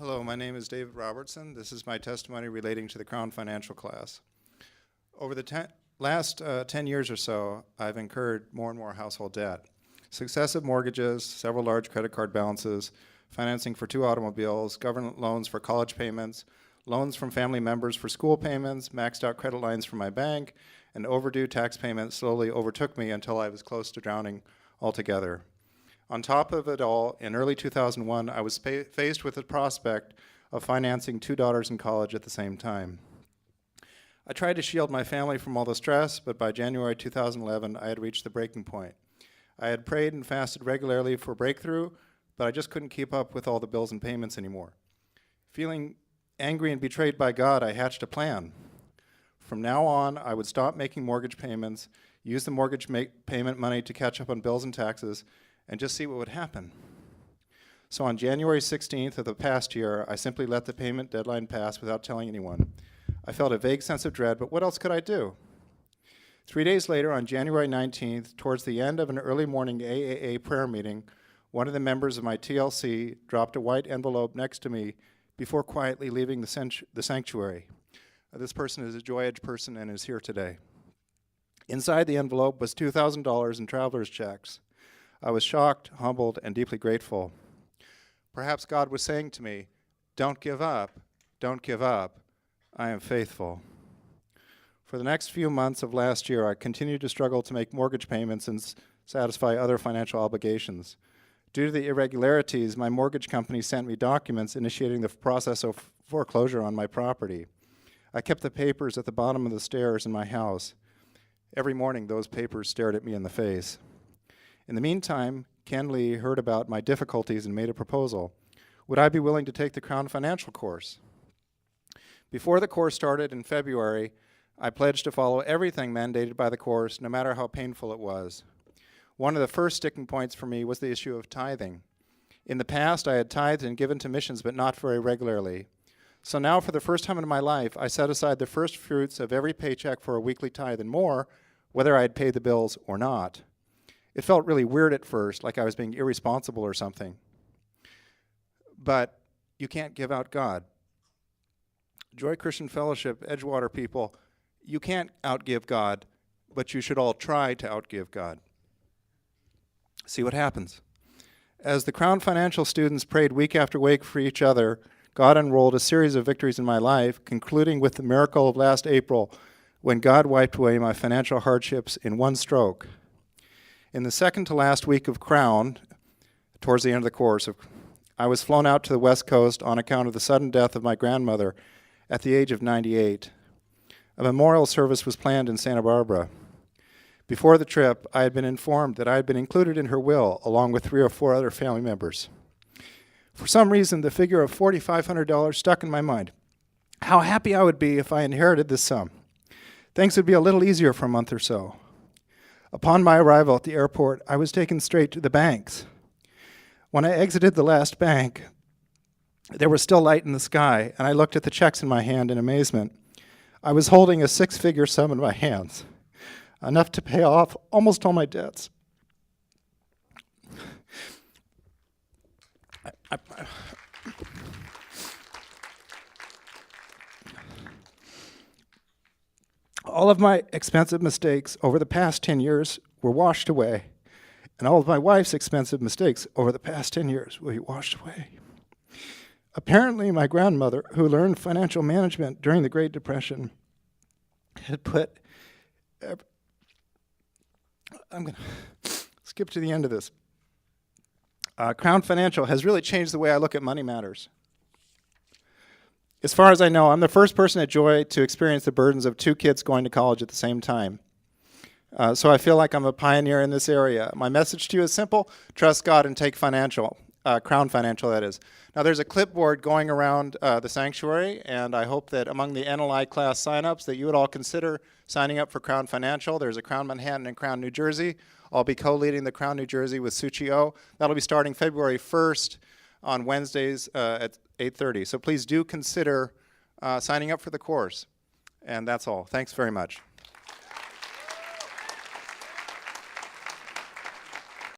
Hello, my name is David Robertson. This is my testimony relating to the Crown Financial class. Over the last 10 years or so, I've incurred more and more household debt. Successive mortgages, several large credit card balances, financing for 2 automobiles, government loans for college payments, loans from family members for school payments, maxed out credit lines from my bank, and overdue tax payments slowly overtook me until I was close to drowning altogether. On top of it all, in early 2001, I was faced with the prospect of financing 2 daughters in college at the same time. I tried to shield my family from all the stress, but by January 2011, I had reached the breaking point. I had prayed and fasted regularly for breakthrough, but I just couldn't keep up with all the bills and payments anymore. Feeling angry and betrayed by God, I hatched a plan. From now on, I would stop making mortgage payments, use the mortgage payment money to catch up on bills and taxes, and just see what would happen. So on January 16th of the past year, I simply let the payment deadline pass without telling anyone. I felt a vague sense of dread, but what else could I do? 3 days later, on January 19th, towards the end of an early morning AAA prayer meeting, one of the members of my TLC dropped a white envelope next to me before quietly leaving the sanctuary. This person is a Joy Edge person and is here today. Inside the envelope was $2,000 in traveler's checks. I was shocked, humbled, and deeply grateful. Perhaps God was saying to me, "Don't give up, don't give up. I am faithful." For the next few months of last year, I continued to struggle to make mortgage payments and satisfy other financial obligations. Due to the irregularities, my mortgage company sent me documents initiating the process of foreclosure on my property. I kept the papers at the bottom of the stairs in my house. Every morning, those papers stared at me in the face. In the meantime, Ken Lee heard about my difficulties and made a proposal. Would I be willing to take the Crown Financial course? Before the course started in February, I pledged to follow everything mandated by the course, no matter how painful it was. One of the first sticking points for me was the issue of tithing. In the past, I had tithed and given to missions, but not very regularly. So now, for the first time in my life, I set aside the first fruits of every paycheck for a weekly tithe and more, whether I had paid the bills or not. It felt really weird at first, like I was being irresponsible or something. But you can't give out God. Joy Christian Fellowship, Edgewater people, you can't outgive God, but you should all try to outgive God. See what happens. As the Crown Financial students prayed week after week for each other, God unrolled a series of victories in my life, concluding with the miracle of last April, when God wiped away my financial hardships in one stroke. In the second to last week of Crown, towards the end of the course, I was flown out to the West Coast on account of the sudden death of my grandmother at the age of 98. A memorial service was planned in Santa Barbara. Before the trip, I had been informed that I had been included in her will, along with 3 or 4 other family members. For some reason, the figure of $4,500 stuck in my mind. How happy I would be if I inherited this sum. Things would be a little easier for a month or so. Upon my arrival at the airport, I was taken straight to the banks. When I exited the last bank, there was still light in the sky, and I looked at the checks in my hand in amazement. I was holding a 6-figure sum in my hands, enough to pay off almost all my debts. All of my expensive mistakes over the past 10 years were washed away, and all of my wife's expensive mistakes over the past 10 years will be washed away. Apparently, my grandmother, who learned financial management during the Great Depression, had put... I'm going to skip to the end of this. Crown Financial has really changed the way I look at money matters. As far as I know, I'm the first person at Joy to experience the burdens of 2 kids going to college at the same time. So I feel like I'm a pioneer in this area. My message to you is simple: trust God and take financial, Crown Financial, that is. Now, there's a clipboard going around the sanctuary, and I hope that among the NLI class signups that you would all consider signing up for Crown Financial. There's a Crown Manhattan and Crown New Jersey. I'll be co-leading the Crown New Jersey with Suchi O. That'll be starting February 1st on Wednesdays at 8:30. So please do consider signing up for the course. And that's all. Thanks very much.